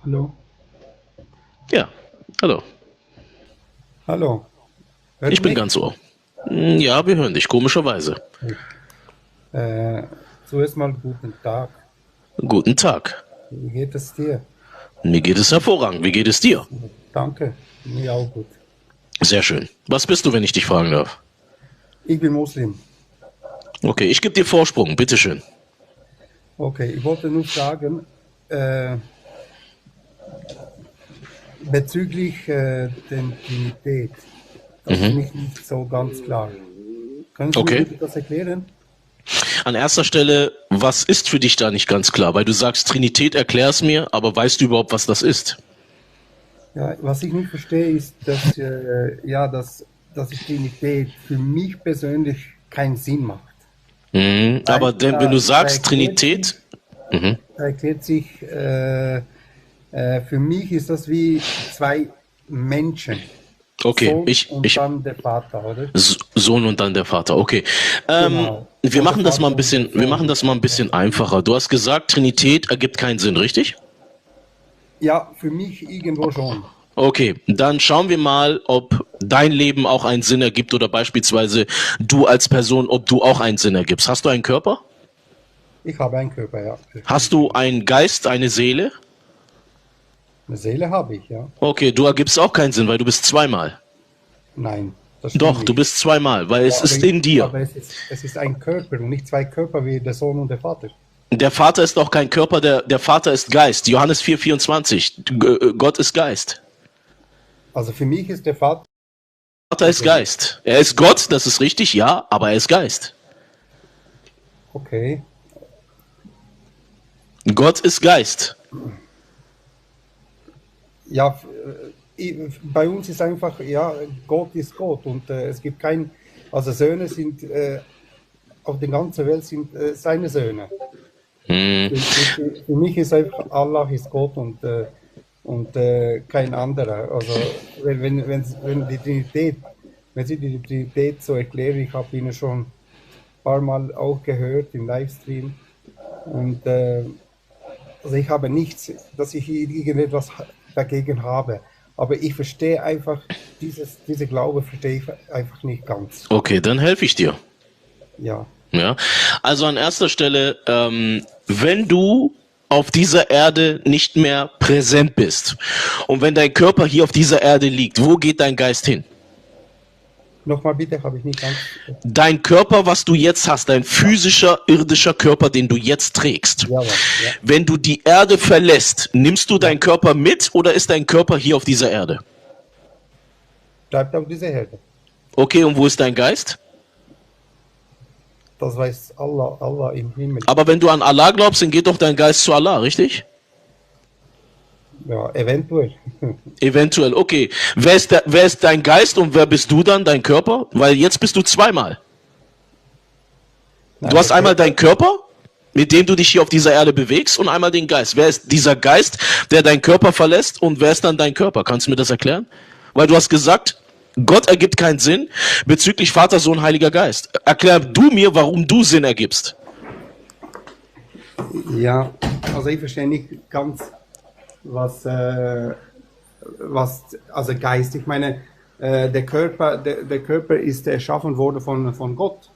Hallo. Ja, hallo. Hallo. Hört Ich bin mich? ganz ohr. Ja, wir hören dich, komischerweise. Äh, Zuerst mal guten Tag. Guten Tag. Wie geht es dir? Mir geht es hervorragend. Wie geht es dir? Danke. Mir auch gut. Sehr schön. Was bist du, wenn ich dich fragen darf? Ich bin Muslim. Okay, ich gebe dir Vorsprung, bitteschön. Okay, ich wollte nur fragen, äh, bezüglich der Trinität. Das ist Mhm. nicht so ganz klar. Können Sie mir Okay. bitte das erklären? An erster Stelle, was ist für dich da nicht ganz klar? Weil du sagst, Trinität, erklär's mir, aber weißt du überhaupt, was das ist? Ja, was ich nicht verstehe, ist, dass die Trinität für mich persönlich keinen Sinn macht. Aber Weil denn, wenn du sagst Trinität, mhm. da erklärt sich, für mich ist das wie zwei Menschen. Okay, Sohn und dann der Vater, oder? Sohn und dann der Vater. Okay. Genau. Wir Oder machen das mal Vater ein und der bisschen, wir machen Sohn. das mal ein bisschen einfacher. Du hast gesagt, Trinität ergibt keinen Sinn, richtig? Ja, für mich irgendwo schon. Okay, dann schauen wir mal, ob dein Leben auch einen Sinn ergibt oder beispielsweise du als Person, ob du auch einen Sinn ergibst. Hast du einen Körper? Ich habe einen Körper, ja. Hast du einen Geist, eine Seele? Eine Seele habe ich, ja. Okay, du ergibst auch keinen Sinn, weil du bist zweimal. Nein, das stimmt Doch, du nicht. bist zweimal, weil Ja, es ist in dir. aber es ist ein Körper und nicht zwei Körper wie der Sohn und der Vater. Der Vater ist auch kein Körper, der Vater ist Geist. Johannes 4,24. Gott ist Geist. Also für mich ist der Vater Vater ist Seele. Geist. Er ist Gott, das ist richtig, ja, aber er ist Geist. Okay. Gott ist Geist. Ja, bei uns ist einfach, ja, Gott ist Gott und es gibt also Söhne sind, auf der ganzen Welt sind seine Söhne. Hm. Für mich ist einfach Allah ist Gott und kein anderer. Also wenn die Trinität, wenn Sie die Trinität so erklären, ich habe Ihnen schon ein paar Mal auch gehört im Livestream und also ich habe nichts, dass ich irgendetwas dagegen habe. Aber ich verstehe einfach, diese Glaube verstehe ich einfach nicht ganz. Okay, dann helfe ich dir. Ja. Ja, also an erster Stelle, wenn du auf dieser Erde nicht mehr präsent bist und wenn dein Körper hier auf dieser Erde liegt, wo geht dein Geist hin? Nochmal bitte, habe ich nicht ganz. Dein Körper, was du jetzt hast, dein physischer, irdischer Körper, den du jetzt trägst. Jawohl, ja. Wenn du die Erde verlässt, nimmst du Ja. deinen Körper mit oder ist dein Körper hier auf dieser Erde? Bleibt auf dieser Erde. Okay, und wo ist dein Geist? Das weiß Allah im Himmel. Aber wenn du an Allah glaubst, dann geht doch dein Geist zu Allah, richtig? Ja, eventuell. Eventuell, okay. Wer ist dein Geist und wer bist du dann, dein Körper? Weil jetzt bist du zweimal. Nein, Du hast der einmal deinen Körper, Körper, mit dem du dich hier auf dieser Erde bewegst, und einmal den Geist. Wer ist dieser Geist, der deinen Körper verlässt, und wer ist dann dein Körper? Kannst du mir das erklären? Weil du hast gesagt, Gott ergibt keinen Sinn bezüglich Vater, Sohn, Heiliger Geist. Erklär du mir, warum du Sinn ergibst. ja, also ich verstehe nicht ganz, also Geist. Ich meine, der Körper ist erschaffen worden von Gott.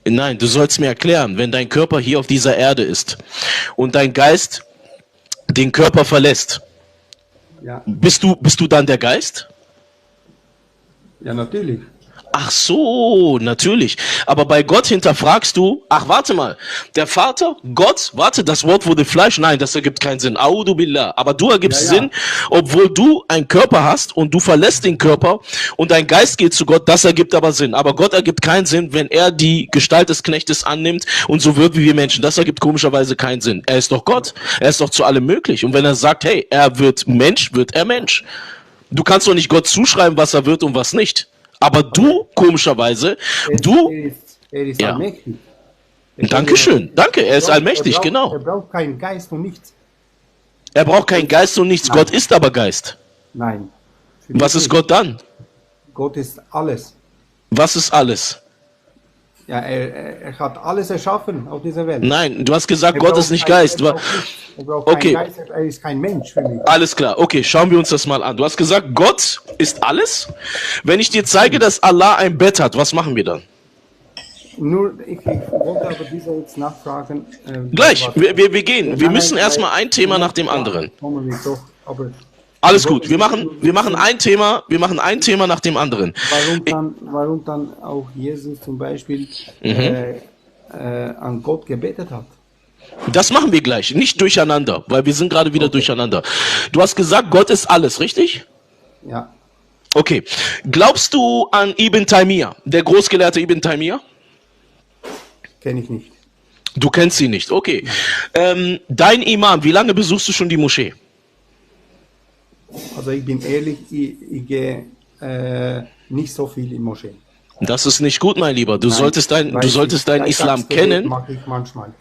Nein, du sollst mir erklären, wenn dein Körper hier auf dieser Erde ist und dein Geist den Körper verlässt, Ja, bist du dann der Geist? ja, natürlich. Ach so, natürlich. Aber bei Gott hinterfragst du, ach warte mal, der Vater, Gott, warte, das Wort wurde Fleisch, nein, das ergibt keinen Sinn. Audu billah. Aber du Ja, ergibst ja. Sinn, obwohl du einen Körper hast und du verlässt den Körper und dein Geist geht zu Gott, das ergibt aber Sinn. Aber Gott ergibt keinen Sinn, wenn er die Gestalt des Knechtes annimmt und so wird wie wir Menschen. Das ergibt komischerweise keinen Sinn. Er ist doch Gott. Er ist doch zu allem möglich. Und wenn er sagt, hey, er wird Mensch, wird er Mensch. Du kannst doch nicht Gott zuschreiben, was er wird und was nicht. Aber du, komischerweise, du, Er ist ja, allmächtig. Dankeschön, danke, er ist allmächtig, Er genau. braucht keinen Geist und nichts. Er braucht keinen Geist und nichts, Nein. Gott ist aber Geist. Nein. Für Was mich ist nicht. Gott dann? Gott ist alles. Was ist alles? Ja, er hat alles erschaffen auf dieser Welt. Nein, du hast gesagt, Er Gott braucht ist nicht kein- Geist. Er braucht nichts. Er braucht Okay. keinen Geist, er ist kein Mensch für mich. Alles klar, okay, schauen wir uns das mal an. Du hast gesagt, Gott ist alles. Wenn ich dir zeige, dass Allah ein Bett hat, was machen wir dann? Nur, ich wollte aber diese jetzt nachfragen. Gleich, was- wir gehen. Wir Nein, müssen nein, erstmal ein Thema nach dem ja, anderen. Kommen wir doch, aber Alles gut, wir machen ein Thema nach dem anderen. warum dann auch Jesus zum Beispiel an Gott gebetet hat? Das machen wir gleich, nicht durcheinander, weil wir sind gerade wieder durcheinander. Du hast gesagt, Gott ist alles, richtig? Ja, Okay. Glaubst du an Ibn Taymiyyah, der Großgelehrte Ibn Taymiyyah? kenne ich nicht. Du kennst ihn nicht, okay. Dein Imam, wie lange besuchst du schon die Moschee? Also ich bin ehrlich, ich gehe nicht so viel in Moschee. Das ist nicht gut, mein Lieber. Du Nein, solltest deinen Islam Freitagsgebet kennen. mache ich manchmal.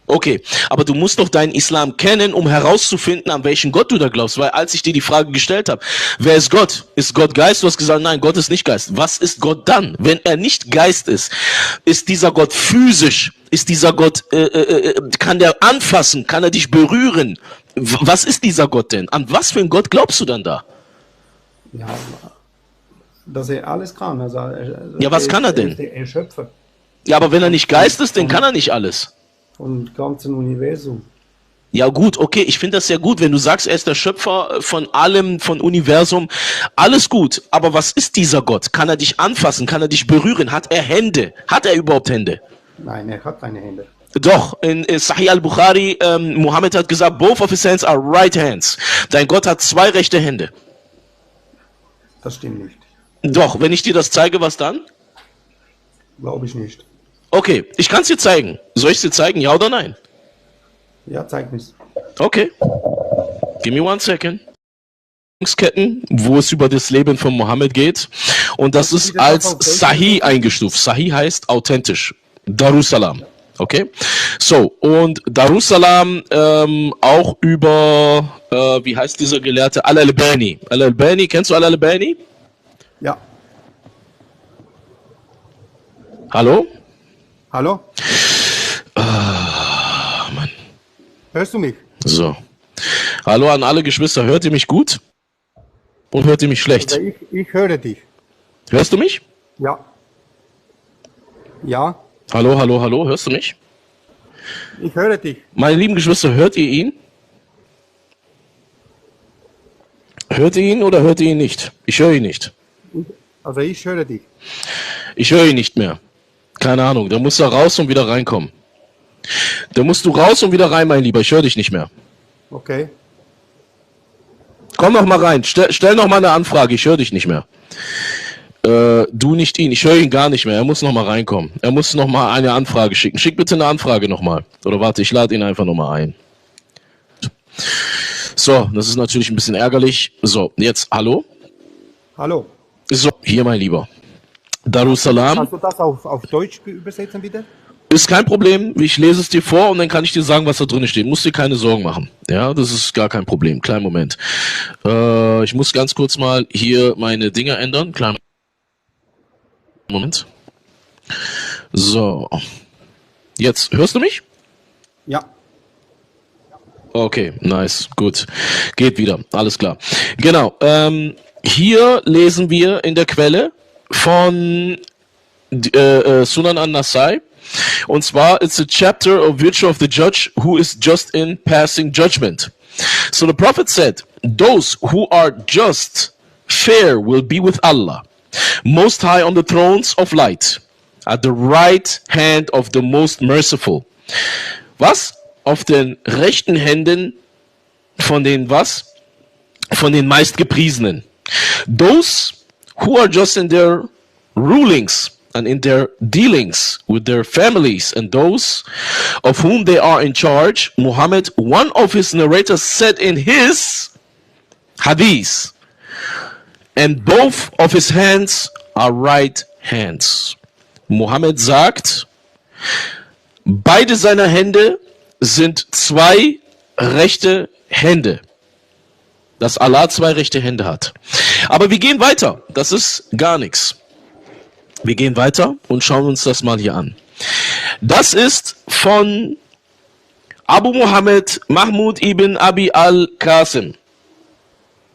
Okay, aber du musst doch deinen Islam kennen, um herauszufinden, an welchen Gott du da glaubst. Weil als ich dir die Frage gestellt habe, wer ist Gott? Ist Gott Geist? Du hast gesagt, nein, Gott ist nicht Geist. Was ist Gott dann? Wenn er nicht Geist ist, ist dieser Gott physisch? Ist dieser Gott, kann der anfassen? Kann er dich berühren? Was ist dieser Gott denn? An was für einen Gott glaubst du dann da? Ja, dass er alles kann. Also, Ja, was kann er denn? ist der Erschöpfer Ja, aber wenn er nicht Geist ist, dann kann er nicht alles. vom ganzen Universum. Ja gut, okay, ich finde das sehr gut, wenn du sagst, er ist der Schöpfer von allem, von Universum, alles gut, aber was ist dieser Gott? Kann er dich anfassen? Kann er dich berühren? Hat er Hände? Hat er überhaupt Hände? Nein, er hat keine Hände. Doch, in Sahih al-Bukhari, Mohammed hat gesagt, both of his hands are right hands. Dein Gott hat zwei rechte Hände. Das stimmt nicht. Doch, wenn ich dir das zeige, was dann? Glaube ich nicht. Okay, ich kann es dir zeigen. Soll ich es dir zeigen, ja oder nein? Ja, zeig mir's. Okay. Give me one second. Ketten, wo es über das Leben von Mohammed geht. Und das ist als Sahih eingestuft. Sahih heißt authentisch. Darussalam. Okay? So, und Darussalam auch über, wie heißt dieser Gelehrte? Al-Albani. Al-Albani, kennst du Al-Albani? Ja. Hallo? Hallo? Mann. Hörst du mich? So. Hallo an alle Geschwister. Hört ihr mich gut? Und hört ihr mich schlecht? Also ich höre dich. Hörst du mich? Ja. Ja, Hallo, hallo, hallo. Hörst du mich? ich höre dich. Meine lieben Geschwister, hört ihr ihn? Hört ihr ihn oder hört ihr ihn nicht? Ich höre ihn nicht. Also ich höre dich. Ich höre ihn nicht mehr. Keine Ahnung. Da musst du raus und wieder reinkommen. Da musst du raus und wieder rein, mein Lieber. Ich höre dich nicht mehr. Okay. Komm noch mal rein. Stell noch mal eine Anfrage. Ich höre dich nicht mehr. Du nicht ihn. Ich höre ihn gar nicht mehr. Er muss noch mal reinkommen. Er muss noch mal eine Anfrage schicken. Schick bitte eine Anfrage noch mal. Oder warte, ich lade ihn einfach noch mal ein. So, das ist natürlich ein bisschen ärgerlich. So, jetzt, hallo? Hallo. So, hier, mein Lieber. Darussalam. Kannst du das auf Deutsch übersetzen, bitte? Ist kein Problem. Ich lese es dir vor und dann kann ich dir sagen, was da drin steht. Musst dir keine Sorgen machen. Ja, das ist gar kein Problem. Kleinen Moment. Ich muss ganz kurz mal hier meine Dinger ändern. Kleinen Moment. So. Jetzt, hörst du mich? Ja. Okay, nice, gut. Geht wieder, alles klar. Genau, hier lesen wir in der Quelle von Sunan an-Nasai. Und zwar, it's a chapter of virtue of the judge who is just in passing judgment. So the prophet said, those who are just, fair will be with Allah, most high on the thrones of light, at the right hand of the most merciful. Was? Auf den rechten Händen von den was? Von den meistgepriesenen. Those who are just in their rulings and in their dealings with their families and those of whom they are in charge, Muhammad, one of his narrators, said in his hadith, and both of his hands are right hands. Muhammad sagt, beide seiner Hände sind zwei rechte Hände. Dass Allah zwei rechte Hände hat. Aber wir gehen weiter. Das ist gar nichts. Wir gehen weiter und schauen uns das mal hier an. Das ist von Abu Muhammad Mahmud ibn Abi al-Qasim.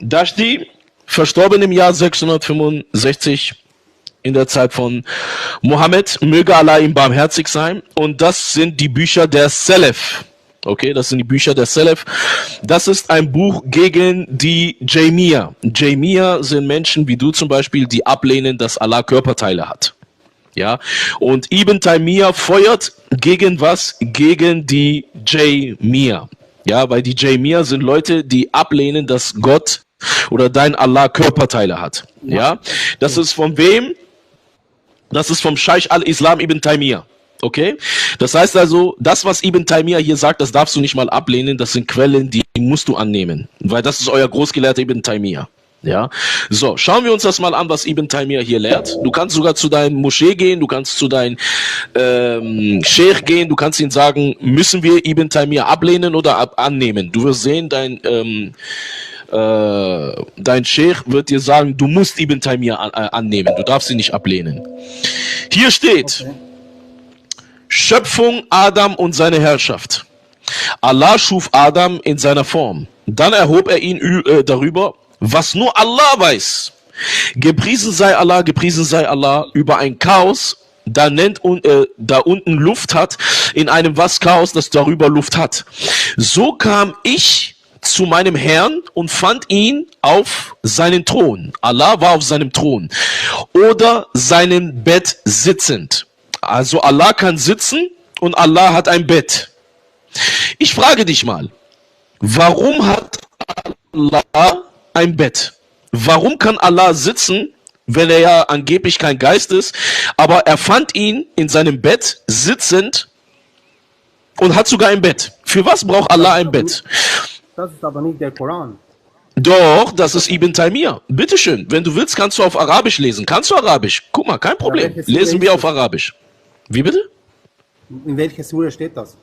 Dashti, verstorben im Jahr 665 in der Zeit von Mohammed, möge Allah ihm barmherzig sein. Und das sind die Bücher der Salaf. Okay, das sind die Bücher der Salaf. Das ist ein Buch gegen die Jahmiya. Jahmiya sind Menschen wie du zum Beispiel, die ablehnen, dass Allah Körperteile hat. Ja, und Ibn Taymiyyah feuert gegen was? Gegen die Jahmiya. Ja, weil die Jahmiya sind Leute, die ablehnen, dass Gott oder dein Allah Körperteile hat. Ja, das ist von wem? Das ist vom Scheich al-Islam Ibn Taymiyyah. Okay? Das heißt also, das, was Ibn Taymiyyah hier sagt, das darfst du nicht mal ablehnen. Das sind Quellen, die musst du annehmen. Weil das ist euer Großgelehrter Ibn Taymiyyah. Ja? So, schauen wir uns das mal an, was Ibn Taymiyyah hier lehrt. Du kannst sogar zu deinem Moschee gehen, du kannst zu deinem Sheikh gehen, du kannst ihnen sagen, müssen wir Ibn Taymiyyah ablehnen oder annehmen? Du wirst sehen, dein Sheikh wird dir sagen, du musst Ibn Taymiyyah annehmen, du darfst ihn nicht ablehnen. Hier steht, okay. Schöpfung Adam und seine Herrschaft. Allah schuf Adam in seiner Form. Dann erhob er ihn darüber, was nur Allah weiß. Gepriesen sei Allah über ein Chaos, da unten Luft hat, in einem Chaos, das darüber Luft hat. So kam ich zu meinem Herrn und fand ihn auf seinen Thron. Allah war auf seinem Thron. Oder seinem Bett sitzend. Also Allah kann sitzen und Allah hat ein Bett. Ich frage dich mal, warum hat Allah ein Bett? Warum kann Allah sitzen, wenn er ja angeblich kein Geist ist, aber er fand ihn in seinem Bett sitzend und hat sogar ein Bett? Für was braucht Allah ein Bett? Das ist aber nicht der Koran. Doch, das ist Ibn Taymiyyah. Bitteschön, wenn du willst, kannst du auf Arabisch lesen. Kannst du Arabisch? Guck mal, kein Problem. Ja, lesen wir auf Arabisch. Wie bitte? In welcher Sure steht das?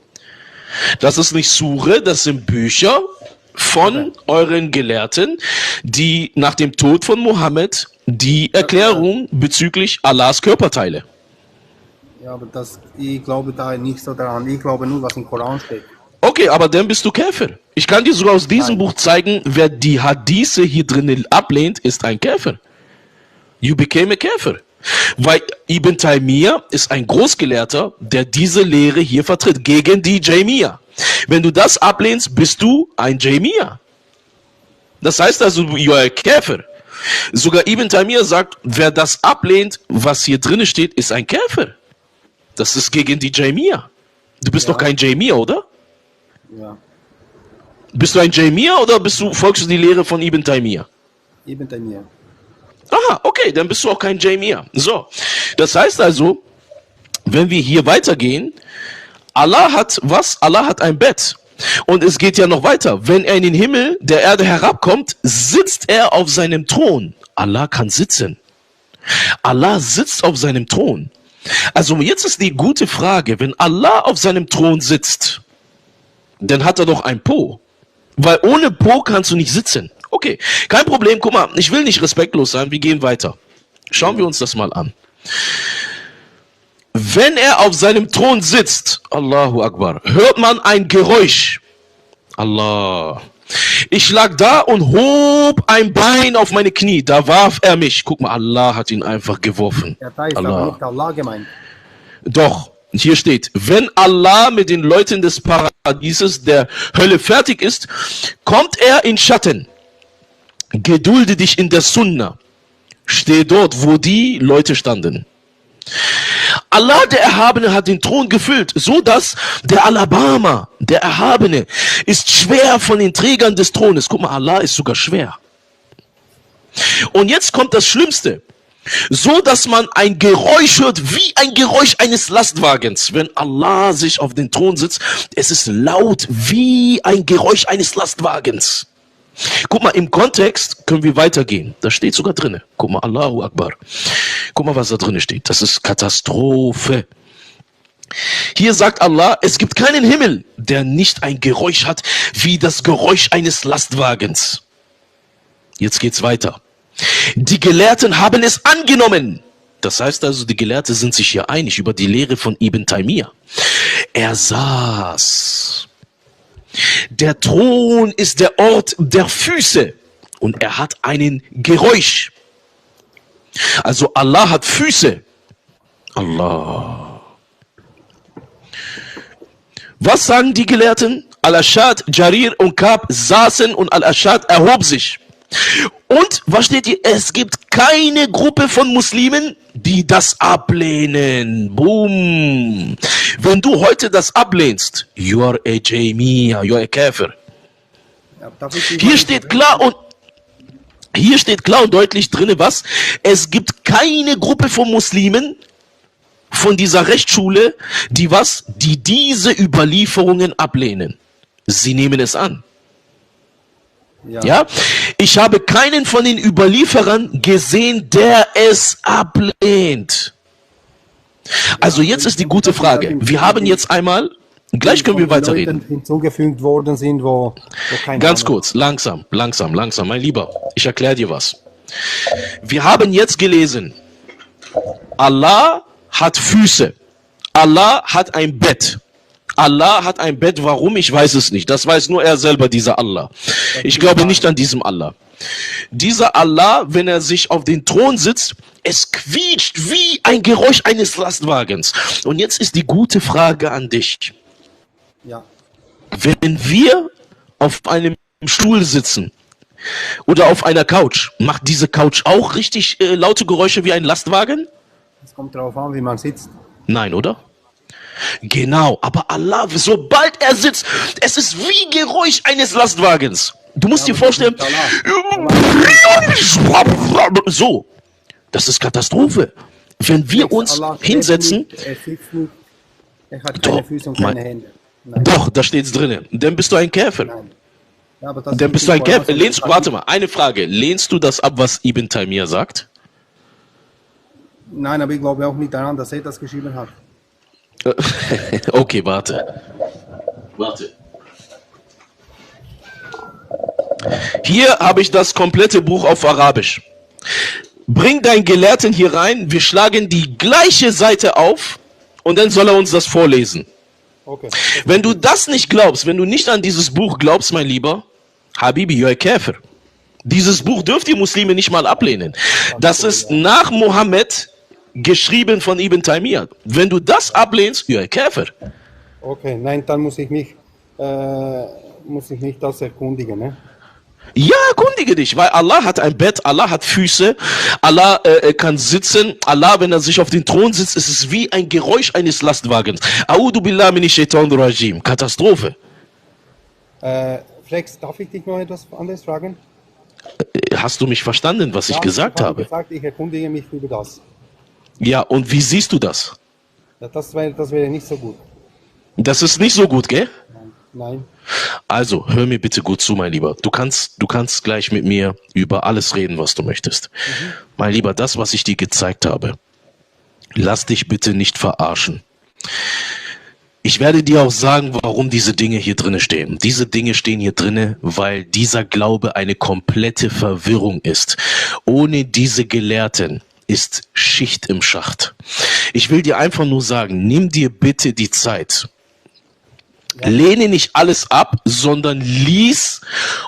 Das ist nicht Sure, das sind Bücher von euren Gelehrten, die nach dem Tod von Mohammed die Erklärung bezüglich Allahs Körperteile. Ja, aber ich glaube da nicht so daran. Ich glaube nur, was im Koran steht. Okay, aber dann bist du Käfer. Ich kann dir sogar aus diesem Buch zeigen, wer die Hadithe hier drinnen ablehnt, ist ein Käfer. You became a Käfer. Weil Ibn Taymiyyah ist ein Großgelehrter, der diese Lehre hier vertritt, gegen die Jahmiya. Wenn du das ablehnst, bist du ein Jahmiya. Das heißt also, you are a Käfer. Sogar Ibn Taymiyyah sagt, wer das ablehnt, was hier drinnen steht, ist ein Käfer. Das ist gegen die Jahmiya. Du bist doch kein Jahmiya, oder? Ja. Bist du ein Jahmiya oder folgst du die Lehre von Ibn Taymiyyah? Ibn Taymiyyah. Aha, okay, dann bist du auch kein Jahmiya. So, das heißt also, wenn wir hier weitergehen, Allah hat was? Allah hat ein Bett. Und es geht ja noch weiter. Wenn er in den Himmel der Erde herabkommt, sitzt er auf seinem Thron. Allah kann sitzen. Allah sitzt auf seinem Thron. Also jetzt ist die gute Frage, wenn Allah auf seinem Thron sitzt, dann hat er doch ein Po. Weil ohne Po kannst du nicht sitzen. Okay, kein Problem. Guck mal, ich will nicht respektlos sein. Wir gehen weiter. Schauen wir uns das mal an. Wenn er auf seinem Thron sitzt, Allahu Akbar, hört man ein Geräusch. Allah. Ich lag da und hob ein Bein auf meine Knie. Da warf er mich. Guck mal, Allah hat ihn einfach geworfen. Ja, da ist aber nicht Allah gemeint. Doch. Hier steht, wenn Allah mit den Leuten des Paradieses der Hölle fertig ist, kommt er in Schatten. Gedulde dich in der Sunna. Steh dort, wo die Leute standen. Allah, der Erhabene, hat den Thron gefüllt, so dass der Alabama, der Erhabene, ist schwer von den Trägern des Thrones. Guck mal, Allah ist sogar schwer. Und jetzt kommt das Schlimmste. So dass man ein Geräusch hört, wie ein Geräusch eines Lastwagens. Wenn Allah sich auf den Thron sitzt, es ist laut wie ein Geräusch eines Lastwagens. Guck mal, im Kontext können wir weitergehen. Da steht sogar drinne. Guck mal, Allahu Akbar. Guck mal, was da drinne steht. Das ist Katastrophe. Hier sagt Allah, es gibt keinen Himmel, der nicht ein Geräusch hat, wie das Geräusch eines Lastwagens. Jetzt geht's weiter. Die Gelehrten haben es angenommen. Das heißt also, die Gelehrten sind sich hier einig über die Lehre von Ibn Taymiyyah. Er saß. Der Thron ist der Ort der Füße und er hat einen Geräusch. Also Allah hat Füße. Allah. Was sagen die Gelehrten? Al-Ashad, Jarir und Kab saßen und Al-Ashad erhob sich. Und was steht hier? Es gibt keine Gruppe von Muslimen, die das ablehnen. Boom. Wenn du heute das ablehnst, you are a Jamia, you are a Kafir. Ja, Hier steht klar und deutlich drin, was? Es gibt keine Gruppe von Muslimen von dieser Rechtsschule, die was? Die diese Überlieferungen ablehnen. Sie nehmen es an. Ja? Ich habe keinen von den Überlieferern gesehen, der es ablehnt. Also jetzt ist die gute Frage. Wir haben jetzt einmal, gleich können wir weiterreden. Hinzugefügt worden sind, wo keine Ganz Ahnung. kurz, langsam, mein Lieber. Ich erkläre dir was. Wir haben jetzt gelesen, Allah hat Füße. Allah hat ein Bett. Allah hat ein Bett, warum? Ich weiß es nicht. Das weiß nur er selber, dieser Allah. Ich glaube nicht an diesem Allah. Dieser Allah, wenn er sich auf den Thron sitzt, es quietscht wie ein Geräusch eines Lastwagens. Und jetzt ist die gute Frage an dich. Ja. Wenn wir auf einem Stuhl sitzen oder auf einer Couch, macht diese Couch auch richtig laute Geräusche wie ein Lastwagen? Es kommt darauf an, wie man sitzt. Nein, oder? Genau, aber Allah, sobald er sitzt, es ist wie Geräusch eines Lastwagens. Du musst dir vorstellen, so, das ist Katastrophe. Wenn wir uns Allah hinsetzen, steht nicht, er sitzt nicht, er hat keine Füße und keine Hände. Nein. doch, da steht's drin, dann bist du ein Käfer. Nein. Ja, aber das Dann ist bist du ein die Käfer. Information. Warte mal, eine Frage. Lehnst du das ab, was Ibn Taymiyyah sagt? Nein, aber ich glaube auch nicht daran, dass er das geschrieben hat. Okay, warte. Hier habe ich das komplette Buch auf Arabisch. Bring deinen Gelehrten hier rein, wir schlagen die gleiche Seite auf und dann soll er uns das vorlesen. Okay. Wenn du das nicht glaubst, wenn du nicht an dieses Buch glaubst, mein Lieber, Habibi, you're a Käfer. Dieses Buch dürft ihr Muslime nicht mal ablehnen. Das ist nach Mohammed geschrieben von Ibn Taymiyyah. Wenn du das ablehnst, you're a Käfer. Okay, nein, dann muss ich mich das erkundigen, ne? Ja, erkundige dich, weil Allah hat ein Bett, Allah hat Füße, Allah kann sitzen, Allah, wenn er sich auf den Thron sitzt, ist es wie ein Geräusch eines Lastwagens. A'udhu billahi minash shaitanir rajim. Katastrophe. Flex, darf ich dich noch etwas anderes fragen? Hast du mich verstanden, was ich gesagt habe? Ich erkundige mich über das. Ja, und wie siehst du das? Ja, das wäre nicht so gut. Das ist nicht so gut, gell? Nein. Also, hör mir bitte gut zu, mein Lieber. Du kannst gleich mit mir über alles reden, was du möchtest. Mein Lieber, das, was ich dir gezeigt habe, lass dich bitte nicht verarschen. Ich werde dir auch sagen, warum diese Dinge hier drinne stehen. Diese Dinge stehen hier drinne, weil dieser Glaube eine komplette Verwirrung ist. Ohne diese Gelehrten ist Schicht im Schacht. Ich will dir einfach nur sagen, nimm dir bitte die Zeit. Lehne nicht alles ab, sondern lies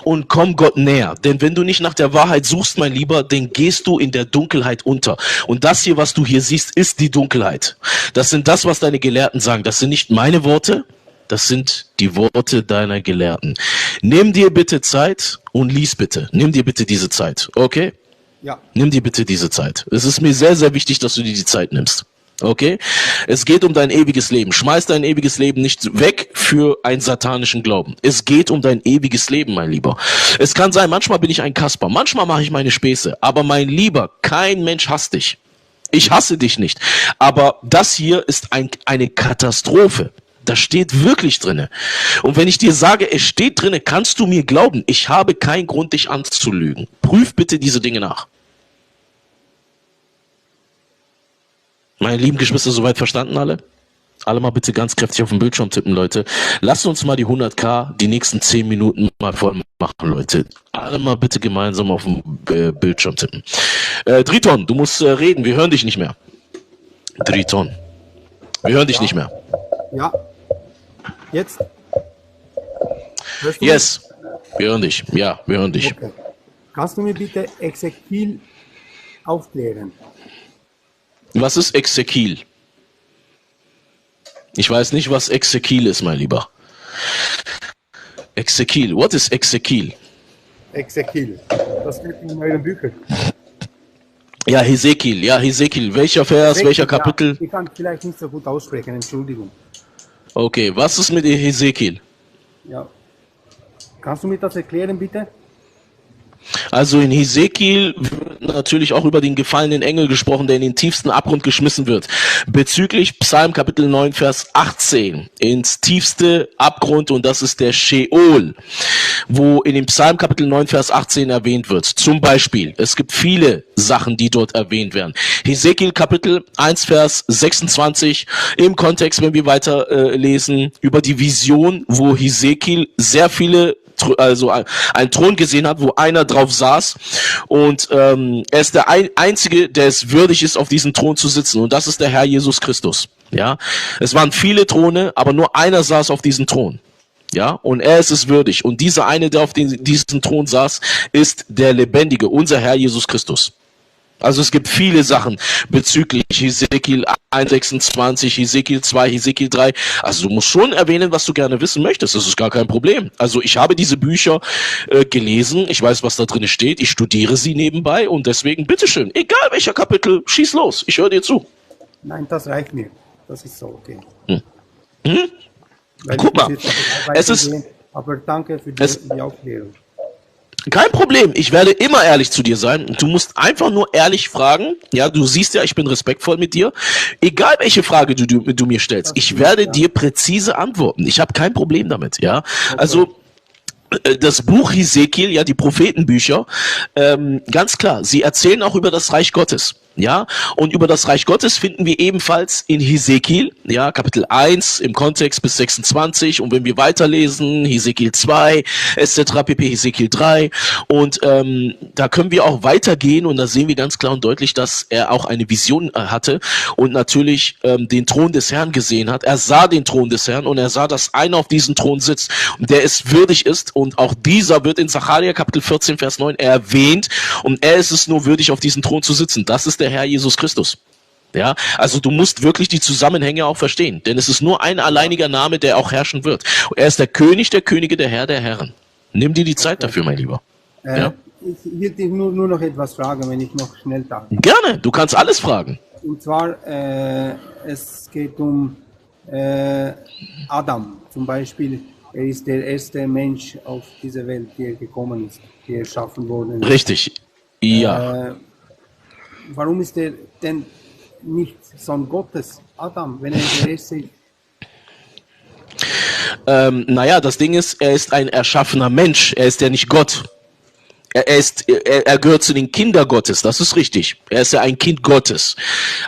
und komm Gott näher. Denn wenn du nicht nach der Wahrheit suchst, mein Lieber, dann gehst du in der Dunkelheit unter. Und das hier, was du hier siehst, ist die Dunkelheit. Das sind das, was deine Gelehrten sagen. Das sind nicht meine Worte, das sind die Worte deiner Gelehrten. Nimm dir bitte Zeit und lies bitte. Nimm dir bitte diese Zeit, okay? Ja. Nimm dir bitte diese Zeit. Es ist mir sehr, sehr wichtig, dass du dir die Zeit nimmst. Okay? Es geht um dein ewiges Leben. Schmeiß dein ewiges Leben nicht weg für einen satanischen Glauben. Es geht um dein ewiges Leben, mein Lieber. Es kann sein, manchmal bin ich ein Kasper, manchmal mache ich meine Späße, aber mein Lieber, kein Mensch hasst dich. Ich hasse dich nicht. Aber das hier ist eine Katastrophe. Das steht wirklich drinne. Und wenn ich dir sage, es steht drinne, kannst du mir glauben, ich habe keinen Grund, dich anzulügen. Prüf bitte diese Dinge nach. Meine lieben Geschwister, soweit verstanden alle? Alle mal bitte ganz kräftig auf den Bildschirm tippen, Leute. Lasst uns mal die 100k die nächsten 10 Minuten mal voll machen, Leute. Alle mal bitte gemeinsam auf den Bildschirm tippen. Driton, du musst reden. Wir hören dich nicht mehr. Driton. Wir hören dich nicht mehr. Ja. Jetzt? Hörst du Yes. Wir hören dich. Ja, wir hören dich. mich? Okay. Kannst du mir bitte Ezekiel aufklären? Was ist Exekil? Ich weiß nicht, was Exekil ist, mein Lieber. Exekil. What is Exekil? Ezekiel. Das steht in euren Büchern. Ja, Hesekiel. Ja, Hesekiel. Welcher Vers, welcher Kapitel? Ja, ich kann vielleicht nicht so gut aussprechen, Entschuldigung. Okay, was ist mit Hesekiel? Ja. Kannst du mir das erklären, bitte? Also in Hesekiel wird natürlich auch über den gefallenen Engel gesprochen, der in den tiefsten Abgrund geschmissen wird. Bezüglich Psalm Kapitel 9, Vers 18, ins tiefste Abgrund, und das ist der Sheol, wo in dem Psalm Kapitel 9, Vers 18 erwähnt wird. Zum Beispiel, es gibt viele Sachen, die dort erwähnt werden. Hesekiel Kapitel 1, Vers 26, im Kontext, wenn wir weiter lesen, über die Vision, wo Hesekiel sehr viele ein Thron gesehen hat, wo einer drauf saß, und er ist der Einzige, der es würdig ist, auf diesem Thron zu sitzen, und das ist der Herr Jesus Christus. Ja, es waren viele Throne, aber nur einer saß auf diesem Thron. Ja, und er ist es würdig, und dieser eine, der auf diesem Thron saß, ist der Lebendige, unser Herr Jesus Christus. Also es gibt viele Sachen bezüglich Hesekiel 1,26, Hesekiel 2, Hesekiel 3. Also du musst schon erwähnen, was du gerne wissen möchtest. Das ist gar kein Problem. Also ich habe diese Bücher gelesen. Ich weiß, was da drin steht. Ich studiere sie nebenbei, und deswegen, bitteschön, egal welcher Kapitel, schieß los. Ich höre dir zu. Nein, das reicht mir. Das ist so okay. Guck mal, es ist... Aber danke für die Aufklärung. Kein Problem, ich werde immer ehrlich zu dir sein. Du musst einfach nur ehrlich fragen. Ja, du siehst ja, ich bin respektvoll mit dir. Egal welche Frage du mir stellst, ich werde dir präzise antworten. Ich habe kein Problem damit, ja. Also das Buch Hesekiel, ja, die Prophetenbücher, ganz klar, sie erzählen auch über das Reich Gottes. Ja, und über das Reich Gottes finden wir ebenfalls in Hesekiel, ja, Kapitel 1 im Kontext bis 26, und wenn wir weiterlesen, Hesekiel 2, etc., pp, Hesekiel 3, und da können wir auch weitergehen, und da sehen wir ganz klar und deutlich, dass er auch eine Vision hatte und natürlich den Thron des Herrn gesehen hat. Er sah den Thron des Herrn, und er sah, dass einer auf diesem Thron sitzt, der es würdig ist, und auch dieser wird in Sacharja Kapitel 14, Vers 9 erwähnt, und er ist es nur würdig, auf diesem Thron zu sitzen. Das ist der Herr Jesus Christus. Ja, also du musst wirklich die Zusammenhänge auch verstehen, denn es ist nur ein alleiniger Name, der auch herrschen wird. Er ist der König der Könige, der Herr der Herren. Nimm dir die Zeit dafür, mein Lieber. Ja? Ich will dich nur noch etwas fragen, wenn ich noch schnell darf. Gerne, du kannst alles fragen. Und zwar, es geht um Adam zum Beispiel. Er ist der erste Mensch auf dieser Welt, der gekommen ist, der erschaffen worden ist. Richtig, ja. Warum ist er denn nicht Sohn Gottes, Adam, wenn er der Erste ist? Naja, das Ding ist, er ist ein erschaffener Mensch, er ist ja nicht Gott. Er gehört zu den Kindern Gottes, das ist richtig. Er ist ja ein Kind Gottes,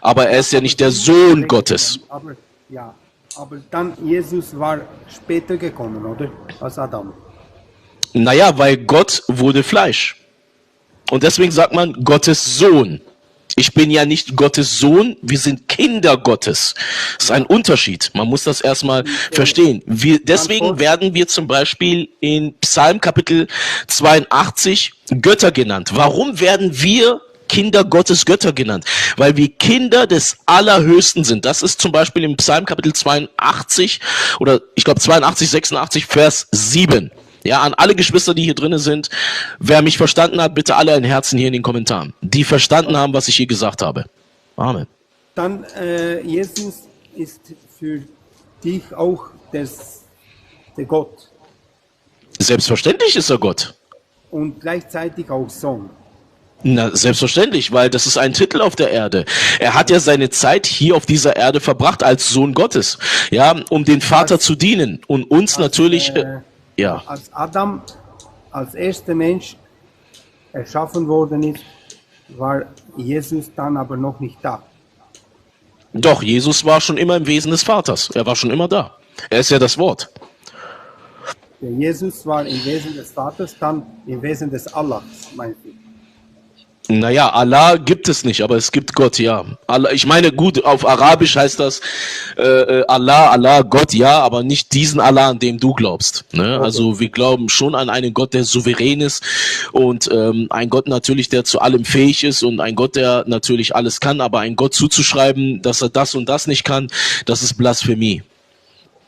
aber er ist ja nicht der Sohn Gottes. Aber dann Jesus war später gekommen, oder? Als Adam. Naja, weil Gott wurde Fleisch. Und deswegen sagt man Gottes Sohn. Ich bin ja nicht Gottes Sohn, wir sind Kinder Gottes. Das ist ein Unterschied. Man muss das erstmal verstehen. Deswegen werden wir zum Beispiel in Psalm Kapitel 82 Götter genannt. Warum werden wir Kinder Gottes Götter genannt? Weil wir Kinder des Allerhöchsten sind. Das ist zum Beispiel im Psalm Kapitel 82 oder ich glaube 82, 86, Vers 7. Ja, an alle Geschwister, die hier drinnen sind, wer mich verstanden hat, bitte alle ein Herzen hier in den Kommentaren. Die verstanden haben, was ich hier gesagt habe. Amen. Dann, Jesus ist für dich auch der Gott. Selbstverständlich ist er Gott. Und gleichzeitig auch Sohn. Na, selbstverständlich, weil das ist ein Titel auf der Erde. Er hat ja seine Zeit hier auf dieser Erde verbracht als Sohn Gottes, ja, um den Vater zu dienen und uns natürlich, ja. Als Adam als erster Mensch erschaffen worden ist, war Jesus dann aber noch nicht da. Doch, Jesus war schon immer im Wesen des Vaters. Er war schon immer da. Er ist ja das Wort. Der Jesus war im Wesen des Vaters, dann im Wesen des Allahs, meint ihr. Naja, Allah gibt es nicht, aber es gibt Gott, ja. Allah, ich meine, gut, auf Arabisch heißt das Allah, Gott, ja, aber nicht diesen Allah, an dem du glaubst. Ne? Okay. Also wir glauben schon an einen Gott, der souverän ist und ein Gott natürlich, der zu allem fähig ist und ein Gott, der natürlich alles kann, aber ein Gott zuzuschreiben, dass er das und das nicht kann, das ist Blasphemie.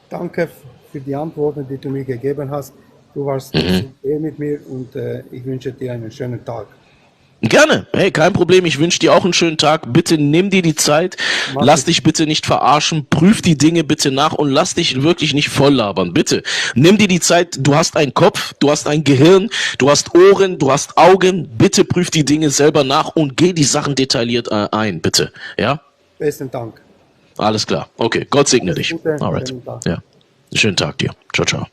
Danke für die Antworten, die du mir gegeben hast. Du warst sehr mit mir und ich wünsche dir einen schönen Tag. Gerne. Hey, kein Problem. Ich wünsche dir auch einen schönen Tag. Bitte nimm dir die Zeit. Lass dich bitte nicht verarschen. Prüf die Dinge bitte nach und lass dich wirklich nicht voll labern. Bitte. Nimm dir die Zeit. Du hast einen Kopf, du hast ein Gehirn, du hast Ohren, du hast Augen. Bitte prüf die Dinge selber nach und geh die Sachen detailliert ein. Bitte. Ja? Besten Dank. Alles klar. Okay. Gott segne dich. Gute, Alright. schönen Tag. Ja. Schönen Tag dir. Ciao, ciao.